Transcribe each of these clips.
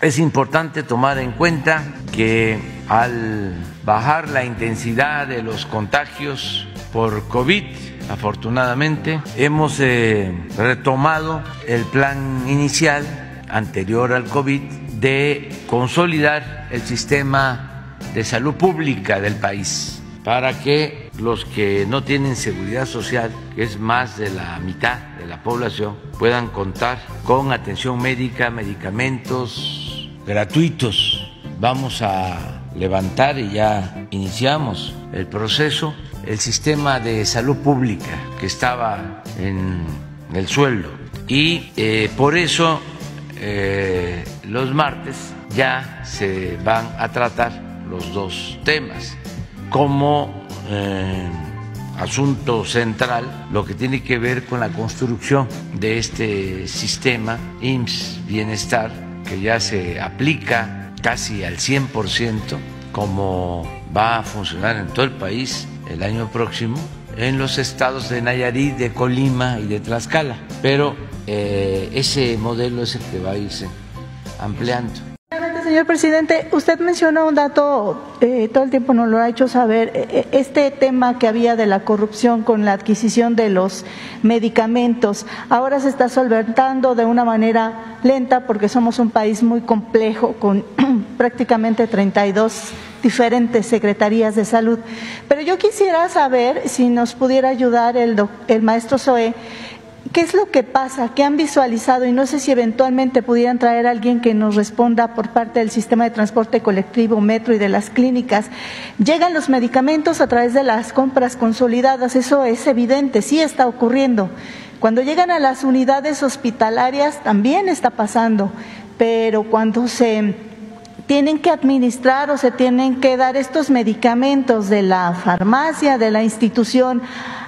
Es importante tomar en cuenta que al bajar la intensidad de los contagios por COVID, afortunadamente, hemos retomado el plan inicial anterior al COVID de consolidar el sistema de salud pública del país para que los que no tienen seguridad social, que es más de la mitad de la población, puedan contar con atención médica, medicamentos gratuitos. Vamos a levantar, y ya iniciamos el proceso, el sistema de salud pública que estaba en el suelo, y por eso los martes ya se van a tratar los dos temas como asunto central, lo que tiene que ver con la construcción de este sistema IMSS Bienestar, que ya se aplica casi al 100%, como va a funcionar en todo el país el año próximo, en los estados de Nayarit, de Colima y de Tlaxcala, pero ese modelo es el que va a irse ampliando. Señor presidente, usted mencionó un dato, todo el tiempo nos lo ha hecho saber, este tema que había de la corrupción con la adquisición de los medicamentos, ahora se está solventando de una manera lenta porque somos un país muy complejo con prácticamente 32 diferentes secretarías de salud. Pero yo quisiera saber si nos pudiera ayudar el maestro Zoé. ¿Qué es lo que pasa? ¿Qué han visualizado? Y no sé si eventualmente pudieran traer a alguien que nos responda por parte del sistema de transporte colectivo, metro y de las clínicas. Llegan los medicamentos a través de las compras consolidadas, eso es evidente, sí está ocurriendo. Cuando llegan a las unidades hospitalarias también está pasando, pero cuando se tienen que administrar o se tienen que dar estos medicamentos de la farmacia, de la institución,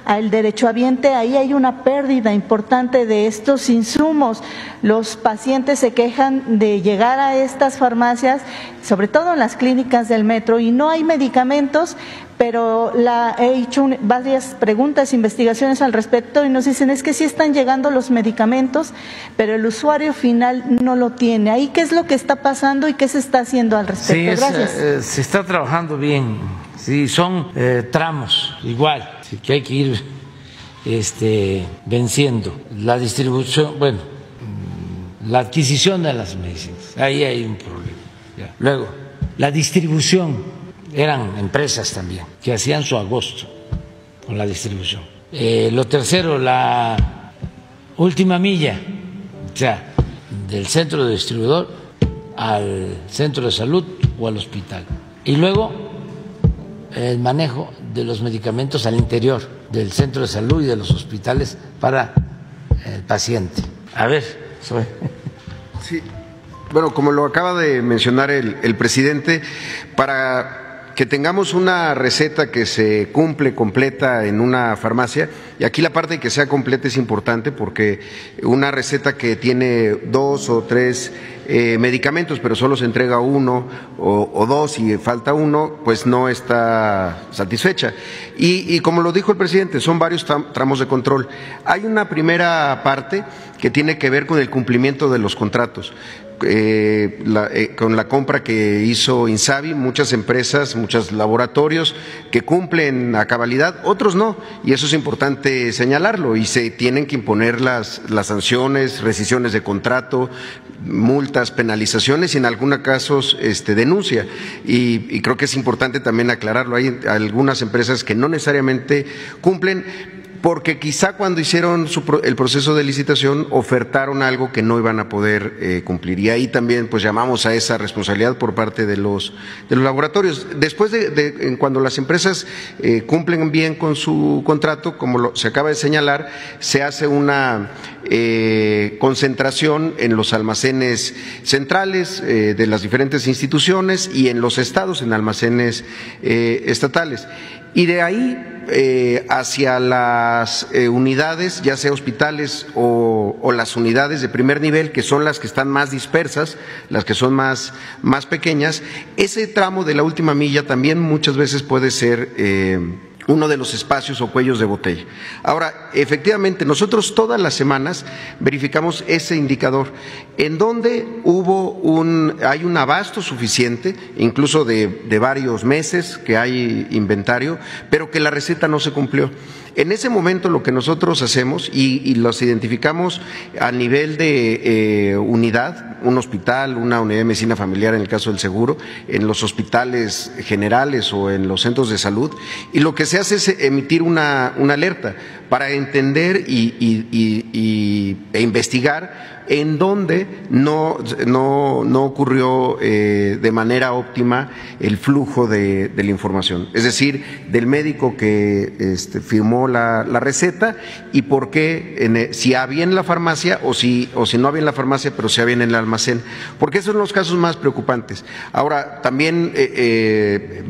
al derechohabiente, ahí hay una pérdida importante de estos insumos. Los pacientes se quejan de llegar a estas farmacias, sobre todo en las clínicas del metro, y no hay medicamentos, pero he hecho varias preguntas, investigaciones al respecto, y nos dicen es que sí están llegando los medicamentos, pero el usuario final no lo tiene. ¿Ahí qué es lo que está pasando y qué se está haciendo al respecto? Sí, gracias. Se está trabajando bien, sí, son tramos igual, sí, que hay que ir venciendo. La distribución, bueno, la adquisición de las medicinas, ahí hay un problema. Ya. Luego, la distribución. Eran empresas también que hacían su agosto con la distribución. Lo tercero, la última milla, o sea, del centro de distribuidor al centro de salud o al hospital. Y luego el manejo de los medicamentos al interior del centro de salud y de los hospitales para el paciente. A ver, Zoé. Sí, bueno, como lo acaba de mencionar el presidente, para que tengamos una receta que se cumple completa en una farmacia, y aquí la parte de que sea completa es importante porque una receta que tiene 2 o 3 medicamentos, pero solo se entrega uno o dos y falta uno, pues no está satisfecha. Y como lo dijo el presidente, son varios tramos de control. Hay una primera parte que tiene que ver con el cumplimiento de los contratos. Con la compra que hizo Insabi, muchas empresas, muchos laboratorios que cumplen a cabalidad, otros no, y eso es importante señalarlo, y se tienen que imponer las sanciones, rescisiones de contrato, multas, penalizaciones y en algunos casos denuncia, y creo que es importante también aclararlo. Hay algunas empresas que no necesariamente cumplen, porque quizá cuando hicieron el proceso de licitación ofertaron algo que no iban a poder cumplir, y ahí también pues llamamos a esa responsabilidad por parte de los laboratorios. Después cuando las empresas cumplen bien con su contrato, como se acaba de señalar, se hace una concentración en los almacenes centrales de las diferentes instituciones y en los estados en almacenes estatales, y de ahí hacia las unidades, ya sea hospitales o las unidades de primer nivel, que son las que están más dispersas, las que son más pequeñas. Ese tramo de la última milla también muchas veces puede ser uno de los espacios o cuellos de botella. Ahora, efectivamente, nosotros todas las semanas verificamos ese indicador, en donde hay un abasto suficiente, incluso de varios meses que hay inventario, pero que la receta no se cumplió. En ese momento lo que nosotros hacemos, y los identificamos a nivel de unidad, un hospital, una unidad de medicina familiar en el caso del seguro, en los hospitales generales o en los centros de salud, y lo que se hace es emitir una alerta para entender e investigar en donde no ocurrió de manera óptima el flujo de la información, es decir, del médico que firmó la receta y por qué, si había en la farmacia o si no había en la farmacia, pero si había en el almacén, porque esos son los casos más preocupantes. Ahora, también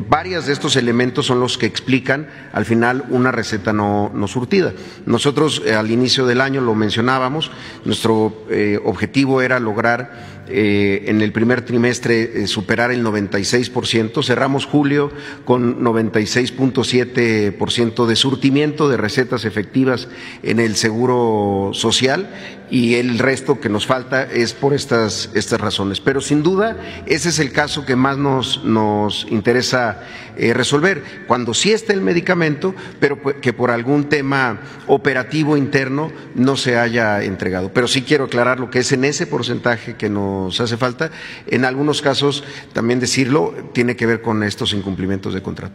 varios de estos elementos son los que explican al final una receta no surtida. Nosotros al inicio del año lo mencionábamos, nuestro objetivo era lograr en el primer trimestre superar el 96%, cerramos julio con 96.7% de surtimiento de recetas efectivas en el Seguro Social, y el resto que nos falta es por estas razones. Pero sin duda ese es el caso que más nos interesa resolver, cuando sí está el medicamento, pero que por algún tema operativo interno no se haya entregado. Pero sí quiero aclarar lo que es en ese porcentaje que nos hace falta. En algunos casos, también decirlo, tiene que ver con estos incumplimientos de contratos.